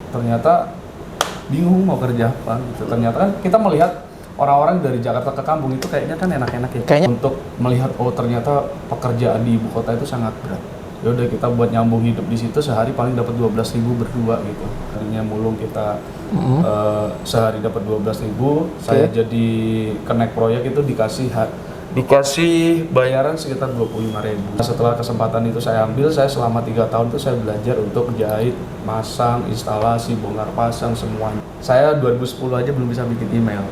ternyata bingung mau kerja apa gitu. Ternyata kan kita melihat orang-orang dari Jakarta ke kampung itu kayaknya kan enak-enak ya. Kayaknya Untuk melihat ternyata pekerjaan di ibu kota itu sangat berat. Ya udah kita buat nyambung hidup di situ sehari paling dapat 12.000 berdua gitu. Harinya mulung kita sehari dapat 12.000. Saya jadi connect proyek itu dikasih bayaran sekitar 25.000. Setelah kesempatan itu saya ambil, saya selama 3 tahun itu saya belajar untuk jahit, masang, instalasi, bongkar pasang semuanya. Saya 2010 aja belum bisa bikin email.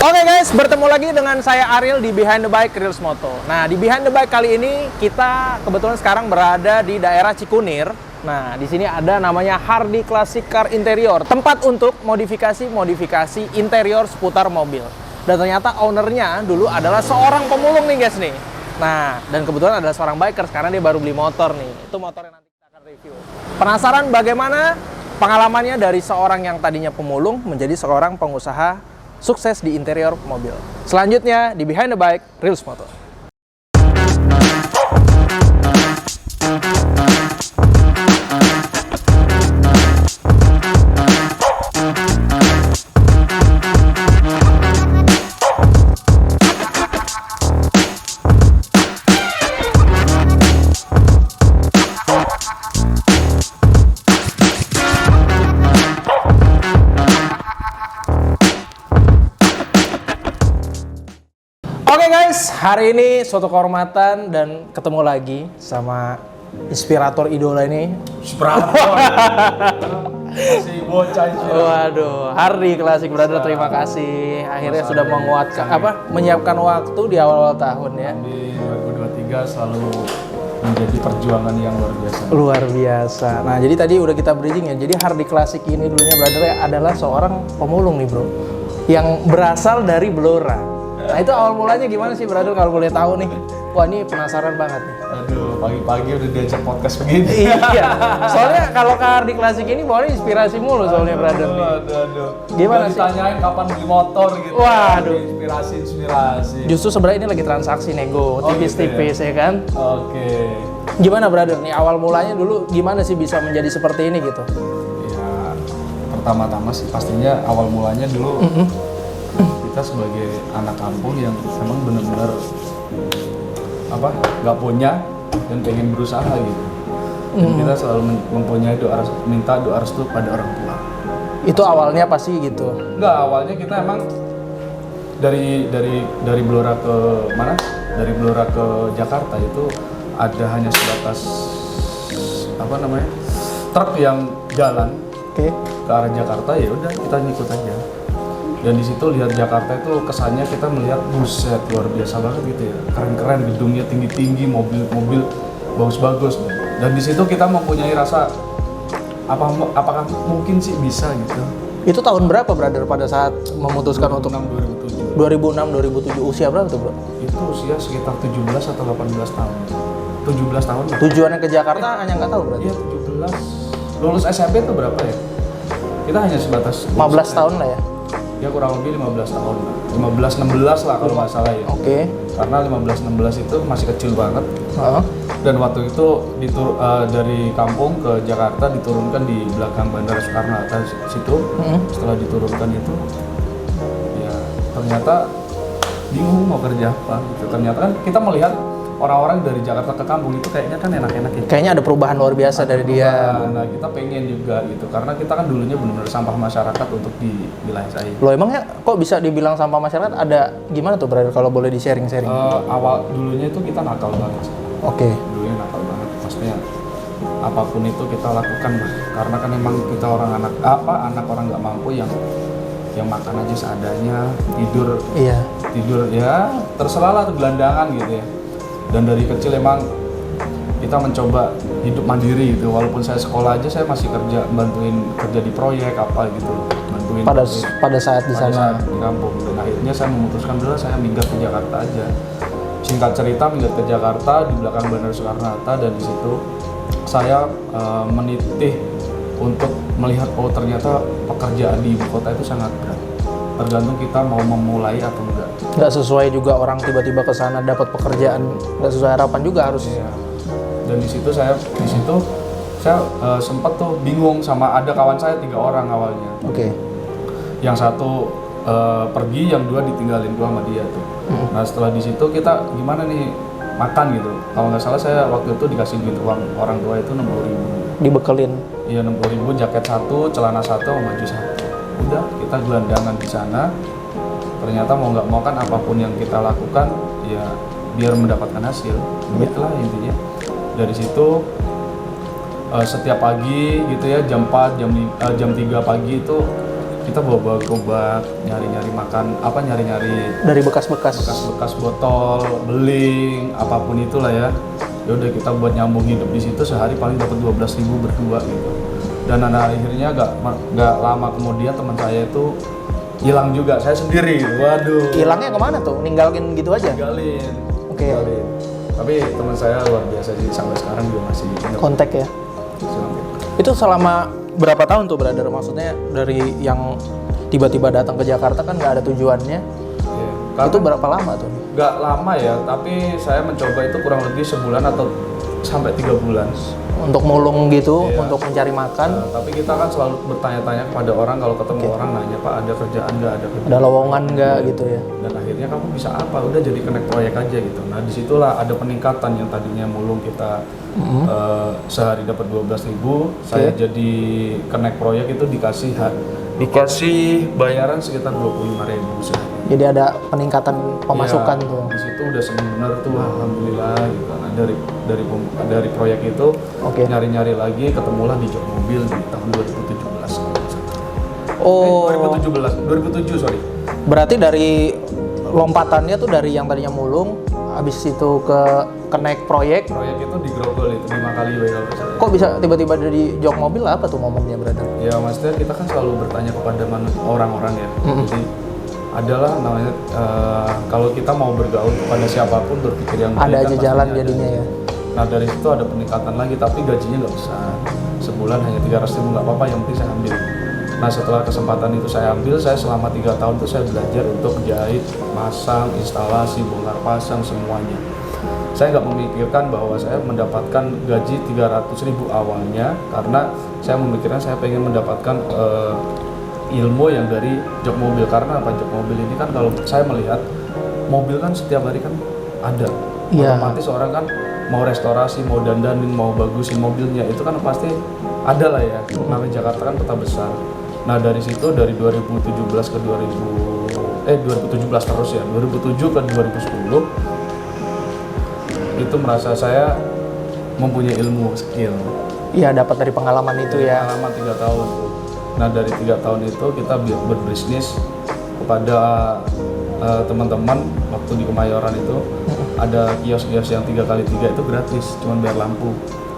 Oke guys, bertemu lagi dengan saya Ariel di Behind the Bike Reels Moto. Nah, di Behind the Bike kali ini kita kebetulan sekarang berada di daerah Cikunir. Nah, di sini ada namanya Hardy Classic Car Interior, tempat untuk modifikasi interior seputar mobil. Dan ternyata ownernya dulu adalah seorang pemulung nih guys nih. Nah, dan kebetulan adalah seorang biker karena dia baru beli motor nih. Itu motor yang nanti kita akan review. Penasaran bagaimana pengalamannya dari seorang yang tadinya pemulung menjadi seorang pengusaha sukses di interior mobil. Selanjutnya di Behind the Bike Reels Moto. Oke guys, hari ini suatu kehormatan dan ketemu lagi sama inspirator idola ini. Inspirator. Masih bocah inspirator. Waduh, Hardy Classic Brother, terima kasih. Akhirnya sudah menyiapkan waktu di awal-awal tahun ya. Di 2023 selalu menjadi perjuangan yang luar biasa. Luar biasa. Nah, jadi tadi udah kita bridging ya. Jadi Hardy Classic ini dulunya Brother adalah seorang pemulung nih bro, yang berasal dari Blora. Nah, itu awal mulanya gimana sih Brother kalau boleh tahu nih? Wah, ini penasaran banget nih. Aduh, pagi-pagi udah diajak podcast begini. Iya. Soalnya kalau ke Hardy Classic ini bawanya inspirasi mulu soalnya Brother nih. Aduh. Gimana sih? Ditanyain kapan beli motor gitu. Waduh. Inspirasi. Justru sebenarnya ini lagi transaksi nego, tipis-tipis ya kan? Oke. Gimana Brother nih awal mulanya dulu gimana sih bisa menjadi seperti ini gitu? Ya, pertama-tama sih pastinya awal mulanya dulu kita sebagai anak kampung yang memang benar-benar nggak punya dan pengen berusaha gitu. Dan kita selalu minta doa restu pada orang tua. Itu awalnya pasti gitu. Enggak, awalnya kita emang dari Blora ke mana? Dari Blora ke Jakarta itu ada hanya sebatas truk yang jalan ke arah Jakarta, ya udah kita ngikut aja. Dan di situ lihat Jakarta itu kesannya kita melihat buset luar biasa banget gitu ya, keren-keren, gedungnya tinggi-tinggi, mobil-mobil bagus-bagus. Dan di situ kita mempunyai rasa apakah mungkin sih bisa gitu. Itu tahun berapa Brother pada saat memutuskan untuk 2007 usia berapa tuh bro? Itu usia sekitar 17 atau 18 tahun. 17 tahun lah. Tujuannya ke Jakarta hanya nggak tahu berarti? Iya 17. Lulus SMP itu berapa ya? Kita hanya sebatas 15 tahun lah ya? Ya kurang lebih 15 tahun lah. 15-16 lah kalau nggak salah ya. Oke. Karena 15-16 itu masih kecil banget. Dan waktu itu dari kampung ke Jakarta diturunkan di belakang Bandara Soekarno-Hatta situ. Setelah diturunkan itu, ya ternyata bingung mau kerja apa gitu. Ternyata kan kita melihat orang-orang dari Jakarta ke kampung itu kayaknya kan enak-enak ya. Kayaknya ada perubahan luar biasa dari dia. Nah, kita pengen juga gitu. Karena kita kan dulunya benar-benar sampah masyarakat untuk di wilayah saya. Loh emangnya kok bisa dibilang sampah masyarakat? Ada gimana tuh Brother kalau boleh di-sharing-sharing? Awal dulunya itu kita nakal banget sih. Oke. Dulunya nakal banget. Maksudnya apapun itu kita lakukan lah. Karena kan emang kita anak orang nggak mampu yang makan aja seadanya, tidur ya terserah lah gelandangan gitu ya. Dan dari kecil emang kita mencoba hidup mandiri gitu. Walaupun saya sekolah aja, saya masih bantuin kerja di proyek apa gitu, bantuin pada saat di sana di kampung. Dan akhirnya saya memutuskan dulu saya minggat ke Jakarta aja. Singkat cerita minggat ke Jakarta di belakang Bandara Soekarno-Hatta, dan di situ saya menitih untuk melihat ternyata pekerjaan di ibu kota itu sangat berat. Tergantung kita mau memulai atau enggak. Nggak sesuai juga orang tiba-tiba ke sana dapat pekerjaan nggak sesuai harapan juga harus. Iya. Dan di situ saya sempat tuh bingung sama ada kawan saya 3 orang awalnya. Oke. Yang satu pergi, yang 2 ditinggalin gua sama dia tuh. Nah setelah di situ kita gimana nih makan gitu. Kalau nggak salah saya waktu itu dikasih duit uang orang tua itu 60.000. Dibekelin. Iya 60.000, jaket 1, celana 1, sama baju 1. Udah kita gelandangan di sana. Ternyata mau nggak mau kan apapun yang kita lakukan ya biar mendapatkan hasil. Itulah intinya. Dari situ setiap pagi gitu ya jam 4, jam 3 pagi itu kita bawa gerobak nyari-nyari makan, nyari-nyari Dari bekas-bekas botol, beling, apapun itulah ya. Ya udah kita buat nyambung hidup di situ sehari paling dapat 12.000 berdua gitu. Dan akhirnya nggak lama kemudian teman saya itu hilang juga, saya sendiri. Waduh. Hilangnya kemana tuh? Ninggalin gitu aja? Ninggalin. Oke. Ninggalin. Tapi teman saya luar biasa sih, sampai sekarang juga masih ingat. Kontak ya? Itu selama berapa tahun tuh, brother? Maksudnya dari yang tiba-tiba datang ke Jakarta kan nggak ada tujuannya. Iya. Itu berapa lama tuh? Nggak lama ya, tapi saya mencoba itu kurang lebih sebulan atau sampai 3 bulan. Untuk mulung gitu, Iya. untuk mencari makan. Tapi kita kan selalu bertanya-tanya kepada orang, kalau ketemu orang nanya, Pak ada kerjaan nggak, ada kerjaan. Ada lowongan nggak gitu ya? Dan akhirnya kamu bisa apa? Udah jadi connect proyek aja gitu. Nah disitulah ada peningkatan yang tadinya mulung kita sehari dapat 12.000, saya jadi connect proyek itu dikasih bayaran sekitar 25.000 sehari. Jadi ada peningkatan pemasukan Ya, tuh. di situ udah benar tuh alhamdulillah gitu. Nah, dari proyek itu Oke. nyari-nyari lagi ketemulah di Jok Mobil di tahun 2017. Oh, 2007 sorry. berarti dari lompatannya tuh dari yang tadinya mulung, habis itu ke connect proyek. Proyek itu di Grogol itu 5 kali kalau saya. Kok bisa tiba-tiba dari jok mobil, apa tuh momennya, brother? Ya maksudnya kita kan selalu bertanya kepada orang-orang ya. Jadi adalah namanya kalau kita mau bergaul kepada siapapun berpikir yang baik Ada kan aja pastinya jalan ada. jadinya ya. Nah dari situ ada peningkatan lagi, tapi gajinya nggak besar. Sebulan hanya 300.000 nggak apa-apa, yang penting saya ambil. Nah setelah kesempatan itu saya ambil, saya selama 3 tahun itu saya belajar untuk jahit, masang, instalasi, bongkar pasang semuanya. Saya nggak memikirkan bahwa saya mendapatkan gaji 300.000 awalnya, karena saya memikirkan saya pengen mendapatkan ilmu yang dari jok mobil. Karena apa, jok mobil ini kan kalau saya melihat mobil kan setiap hari kan ada. Iya. Otomatis orang kan mau restorasi, mau dandanin, mau bagusin mobilnya itu kan pasti ada lah ya. Namanya Jakarta kan kota besar. Nah dari situ dari 2017 ke 2017 terus ya, 2007 ke 2010 itu merasa saya mempunyai ilmu, skill. Iya, dapat dari pengalaman itu ya. Pengalaman 3 tahun. Nah dari 3 tahun itu kita berbisnis kepada teman-teman. Waktu di Kemayoran itu ada kios-kios yang 3x3 itu gratis, cuma bayar lampu.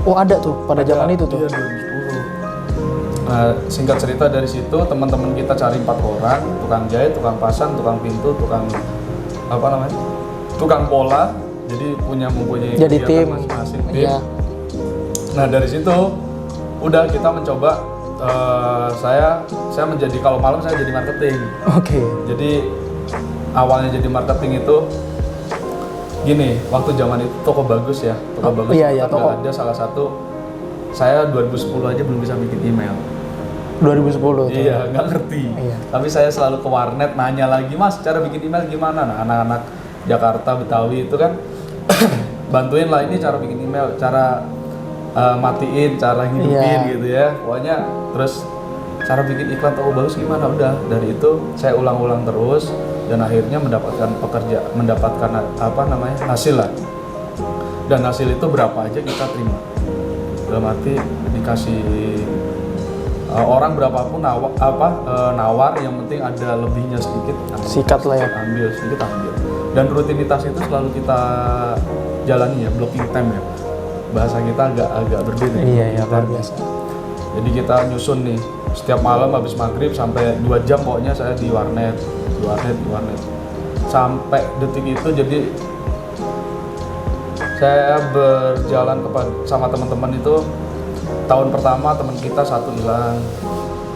Oh ada tuh pada zaman itu tuh. Iya 2010. Nah, singkat cerita dari situ teman-teman kita cari 4 orang, tukang jahit, tukang pasang, tukang pintu, tukang tukang pola. Jadi mempunyai Jadi kegiatan tim. masing-masing tim. Iya. Nah dari situ udah kita mencoba saya menjadi, kalau malam saya jadi marketing. Oke. Jadi awalnya jadi marketing itu gini, waktu zaman itu toko bagus ya, toko bagus iya, kan toko. ada salah satu, saya 2010 aja belum bisa bikin email. 2010 tuh. Iya, nggak ngerti. Iya. Tapi saya selalu ke warnet nanya lagi, Mas, cara bikin email gimana? Nah, anak-anak Jakarta, Betawi itu kan bantuin lah, ini cara bikin email, cara matiin, cara hidupin Iya. gitu ya. Pokoknya terus cara bikin iklan toko bagus gimana, udah dari itu saya ulang-ulang terus dan akhirnya mendapatkan hasil lah. Dan hasil itu berapa aja kita terima. Dalam arti dikasih orang berapapun nawar, yang penting ada lebihnya sedikit, Sikat lah ya. ambil sedikit ambil. Dan rutinitas itu selalu kita jalani ya, blocking time ya. Bahasa kita agak berbeda. Iya ya, luar biasa. Jadi kita nyusun nih, setiap malam habis maghrib sampai 2 jam pokoknya saya di warnet. Sampai detik itu, jadi saya berjalan sama teman-teman itu, tahun pertama teman kita 1 hilang,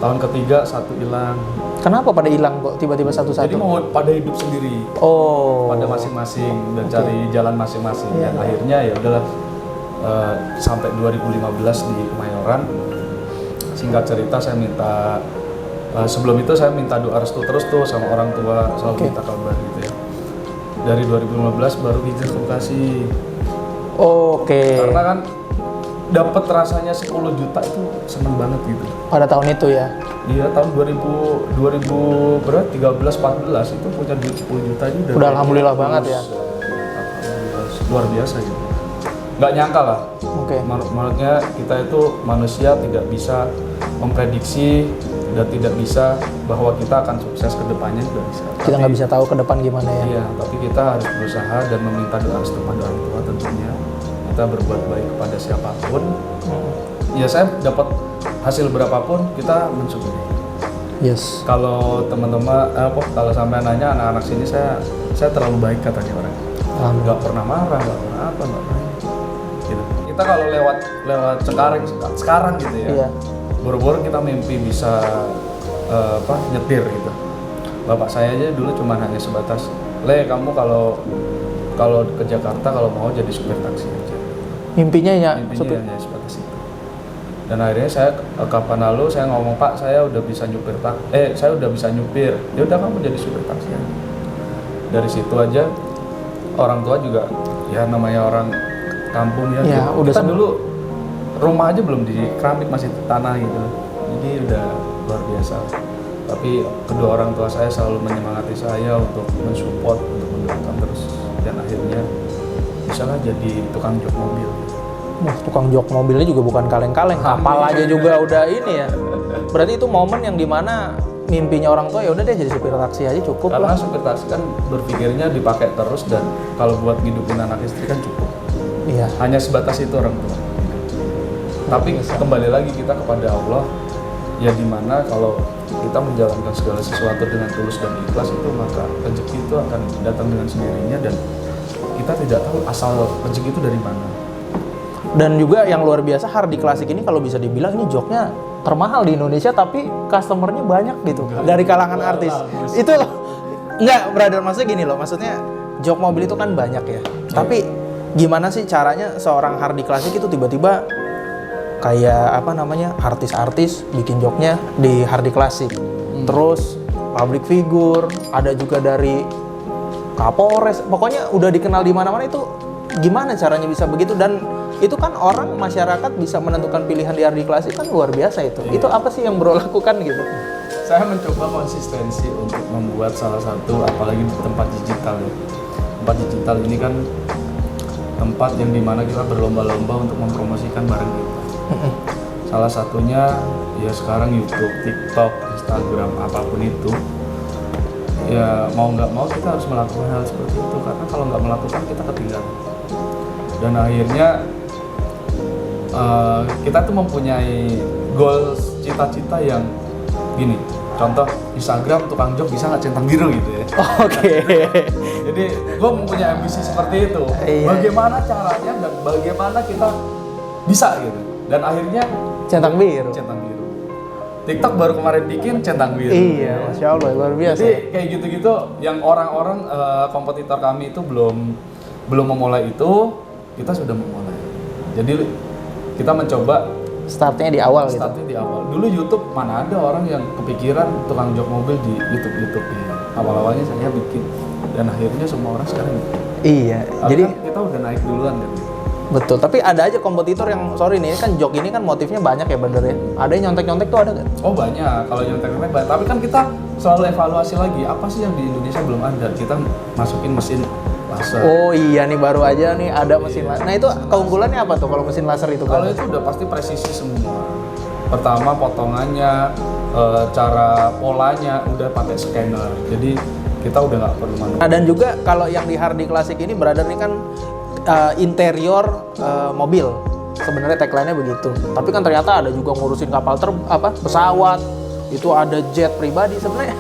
tahun ketiga 1 hilang. Kenapa pada hilang kok tiba-tiba satu-satu? Jadi mau pada hidup sendiri, Oh. pada masing-masing dan cari jalan masing-masing. Iya. Dan akhirnya ya udahlah sampai 2015 di Kemayoran. penasaran. Singkat cerita saya minta sebelum itu saya minta doa restu terus tuh sama orang tua, selalu minta kabar gitu ya. Dari 2015 baru hijrah ke Bekasi. Karena kan dapat rasanya 10 juta itu seneng banget gitu. Pada tahun itu ya? Iya, tahun 2000 berapa? 13-14 itu punya duit 10 juta itu udah alhamdulillah banget ya? Luar biasa gitu. Nggak nyangka lah. Menurutnya kita itu manusia tidak bisa memprediksi dan tidak bisa bahwa kita akan sukses ke depannya, tidak bisa. Kita nggak bisa tahu ke depan gimana ya? Iya, tapi kita harus berusaha dan meminta doa restu pada orang tua tentunya. Kita berbuat baik kepada siapapun. Ya saya dapat hasil berapapun kita mensyukuri. Yes. Kalau teman-teman kalau sampai nanya anak-anak sini saya terlalu baik katanya orang. Nggak pernah marah, nggak pernah apa, nggak pernah. Gitu. Kita kalau lewat sekarang gitu ya. Iya. Boro-boro kita mimpi bisa nyetir gitu. Bapak saya aja dulu cuma hanya sebatas, kamu kalau ke Jakarta kalau mau jadi supir taksi aja. Mimpinya supir. Hanya sebatas itu. Dan akhirnya saya kapan lalu saya ngomong, Pak, saya udah bisa nyupir saya udah bisa nyupir. Ya udah kamu jadi supir taksi aja. Dari situ aja orang tua juga ya namanya orang kampung ya. Kita dulu rumah aja belum di keramik, masih tanah gitu. Jadi udah luar biasa. Tapi kedua orang tua saya selalu menyemangati saya untuk mensupport, untuk mendoakan terus. Dan akhirnya misalnya jadi tukang jok mobil. Tukang jok mobilnya juga bukan kaleng-kaleng, kapal aja juga udah ini ya. Berarti itu momen yang dimana mimpinya orang tua ya udah deh jadi supir taksi aja cukup. Karena supir taksi kan berpikirnya dipakai terus dan kalau buat ngidupin anak istri kan cukup. Iya. Hanya sebatas itu orang tua. Tapi kembali lagi kita kepada Allah, ya dimana kalau kita menjalankan segala sesuatu dengan tulus dan ikhlas itu maka rezeki itu akan datang dengan sendirinya dan kita tidak tahu asal rezeki itu dari mana. Dan juga yang luar biasa Hardy Classic ini kalau bisa dibilang ini joknya termahal di Indonesia tapi customernya banyak gitu dari kalangan artis. Itu loh, enggak brother, maksudnya gini loh, maksudnya jok mobil itu kan banyak ya. Tapi gimana sih caranya seorang Hardy Classic itu tiba-tiba kayak artis-artis bikin joknya di Hardy Classic. Terus public figure, ada juga dari Kapolres, pokoknya udah dikenal di mana-mana. Itu gimana caranya bisa begitu? Dan itu kan orang masyarakat bisa menentukan pilihan di Hardy Classic kan luar biasa itu. Iya. Itu apa sih yang bro lakukan gitu? Saya mencoba konsistensi untuk membuat salah satu, apalagi di tempat digital ya. Tempat digital ini kan tempat yang dimana kita berlomba-lomba untuk mempromosikan barang kita. Salah satunya ya sekarang YouTube, TikTok, Instagram, apapun itu. Ya mau nggak mau kita harus melakukan hal seperti itu karena kalau nggak melakukan kita ketinggalan. Dan akhirnya kita tuh mempunyai goals, cita-cita yang gini. Contoh Instagram tukang jok bisa nggak centang biru gitu ya. Jadi gue mempunyai ambisi seperti itu. Bagaimana caranya dan bagaimana kita bisa gitu. Dan akhirnya centang biru. TikTok baru kemarin bikin centang biru. Iya, Masya Allah, luar biasa. Jadi kayak gitu-gitu yang orang-orang kompetitor kami itu belum memulai itu, kita sudah memulai. Jadi kita mencoba startnya di awal. Di awal. Dulu YouTube mana ada orang yang kepikiran tukang jok mobil di YouTube ya. Awal-awalnya saya bikin dan akhirnya semua orang sekarang bikin. Iya. Jadi kita udah naik duluan kan. Betul, tapi ada aja kompetitor yang sorry nih kan jok ini kan motifnya banyak ya bener ya. Ada yang nyontek-nyontek tuh ada nggak? Oh banyak, kalau nyontek-nyontek banyak. Tapi kan kita selalu evaluasi lagi apa sih yang di Indonesia belum ada. Kita masukin mesin laser. Oh iya nih baru aja nih ada mesin laser. Nah itu keunggulannya apa tuh kalau mesin laser itu? Kalau itu udah pasti presisi semua. Pertama potongannya, cara polanya udah pakai scanner. Jadi kita udah nggak perlu manual. Nah dan juga kalau yang di Hardy Classic ini brother ini kan interior mobil. Sebenarnya tagline-nya begitu. Tapi kan ternyata ada juga ngurusin kapal pesawat. Itu ada jet pribadi. Sebenarnya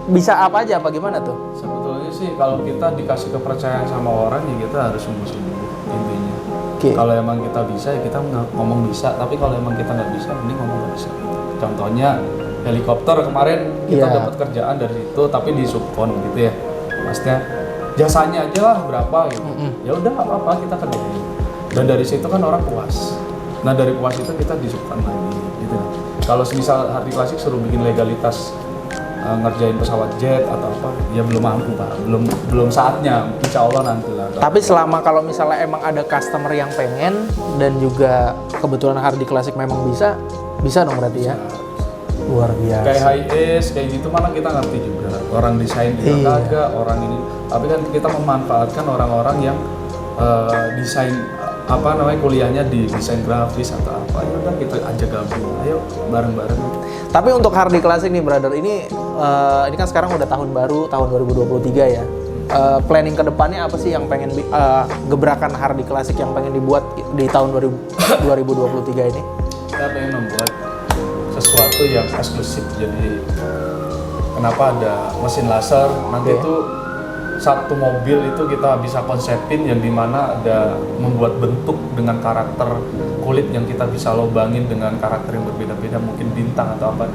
bisa apa aja apa gimana tuh? Sebetulnya sih kalau kita dikasih kepercayaan sama orang ya kita harus sungguh-sungguh intinya. Kalau emang kita bisa ya kita ngomong bisa, tapi kalau emang kita nggak bisa mending ngomong nggak bisa. Contohnya helikopter kemarin kita dapat kerjaan dari situ tapi di subkon gitu ya. Maksudnya jasanya aja lah berapa gitu. Ya udah nggak apa-apa kita kerjain. Dan dari situ kan orang puas. Nah dari puas itu kita disupport lagi gitu. Kalau misal Hardi Classic suruh bikin legalitas ngerjain pesawat jet atau apa, ya belum mampu Pak, belum saatnya, insya Allah nanti lah. Tapi selama kalau misalnya emang ada customer yang pengen dan juga kebetulan Hardi Classic memang bisa dong berarti ya. Luar biasa. Kayak high-es, kayak gitu mana kita ngerti juga. Orang desain juga kagak, orang ini. Tapi kan kita memanfaatkan orang-orang yang desain kuliahnya di desain grafis atau apa. Ya udah kita aja gabung. Ayo bareng-bareng. Tapi untuk Hardi Classic nih brother, ini kan sekarang udah tahun baru, tahun 2023 ya. Planning ke depannya apa sih yang pengen gebrakan Hardi Classic yang pengen dibuat di tahun 2023 ini? Kita pengen membuat sesuatu yang eksklusif. Jadi kenapa ada mesin laser? Nanti itu satu mobil itu kita bisa konsepin yang dimana ada membuat bentuk dengan karakter kulit yang kita bisa lobangin dengan karakter yang berbeda-beda, mungkin bintang atau apa.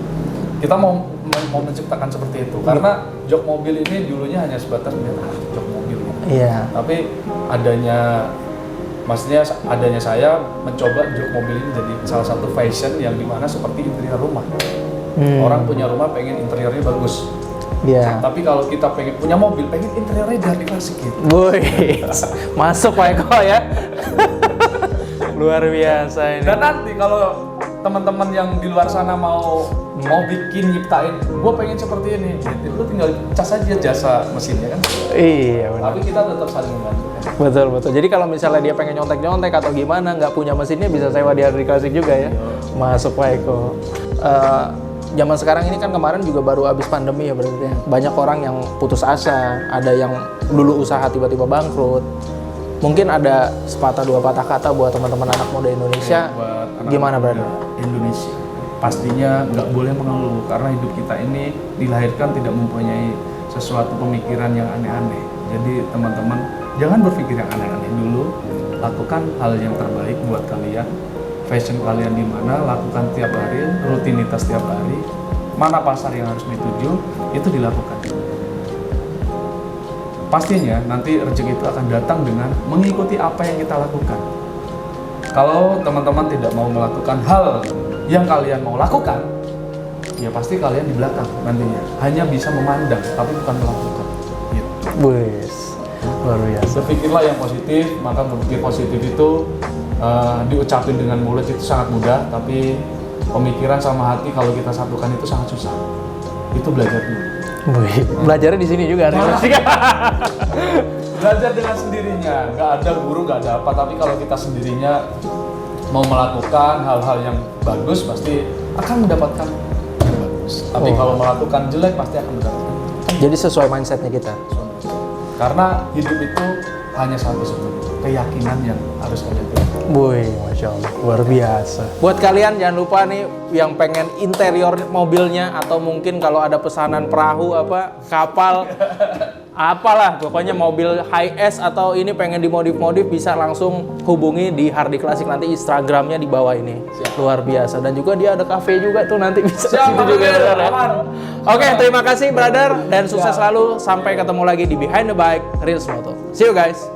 Kita mau menciptakan seperti itu karena jok mobil ini dulunya hanya sebatas jok mobil gitu. Iya. Tapi adanya saya mencoba jok mobil ini jadi salah satu fashion yang dimana seperti interior rumah. Orang punya rumah pengen interiornya bagus. Iya. Tapi kalau kita pengen punya mobil, pengen interiornya Hardi Classic gitu. Wih, masuk Pak Eko ya. Luar biasa ini. Dan nanti kalau teman-teman yang di luar sana mau bikin nyiptain, gue pengen seperti ini, gitu. Lu tinggal cas aja jasa mesinnya kan. Iya benar. Tapi kita tetap saling membantu. Betul. Jadi kalau misalnya dia pengen nyontek atau gimana, nggak punya mesinnya bisa sewa di Hardi Classic juga ya. Masuk Pak Eko. Zaman sekarang ini kan kemarin juga baru habis pandemi ya berarti ya. Banyak orang yang putus asa, ada yang dulu usaha tiba-tiba bangkrut. Mungkin ada sepatah dua patah kata buat teman-teman anak muda Indonesia. Gimana brother? Indonesia pastinya nggak boleh mengeluh karena hidup kita ini dilahirkan tidak mempunyai sesuatu pemikiran yang aneh-aneh. Jadi teman-teman jangan berpikir yang aneh-aneh dulu, lakukan hal yang terbaik buat kalian. Fashion kalian di mana, lakukan tiap hari, rutinitas tiap hari. Mana pasar yang harus dituju, itu dilakukan. Pastinya nanti rezeki itu akan datang dengan mengikuti apa yang kita lakukan. Kalau teman-teman tidak mau melakukan hal yang kalian mau lakukan, ya pasti kalian di belakang nantinya. Hanya bisa memandang, tapi bukan melakukan. Gitu. Wis, luar biasa. Berpikirlah yang positif, maka berpikir positif itu diucapin dengan mulut itu sangat mudah, tapi pemikiran sama hati kalau kita satukan itu sangat susah. Itu belajar dulu. Wih, belajarnya di sini juga. Belajar dengan sendirinya, nggak ada guru, nggak ada apa. Tapi kalau kita sendirinya mau melakukan hal-hal yang bagus, pasti akan mendapatkan yang bagus. Tapi kalau melakukan jelek, pasti akan mendapatkan. Jadi sesuai mindsetnya kita. Karena hidup itu hanya satu sebetulnya, keyakinan yang harus kalian pilih. Wih, Masya Allah, luar biasa. Buat kalian jangan lupa nih yang pengen interior mobilnya atau mungkin kalau ada pesanan perahu kapal apalah pokoknya mobil high-es atau ini pengen dimodif-modif bisa langsung hubungi di Hardi Classic, nanti Instagramnya di bawah ini. Luar biasa, dan juga dia ada cafe juga tuh nanti bisa situ juga ya. Oke, terima kasih brother dan sukses selalu, sampai ketemu lagi di Behind the Bike Reels Moto. See you guys.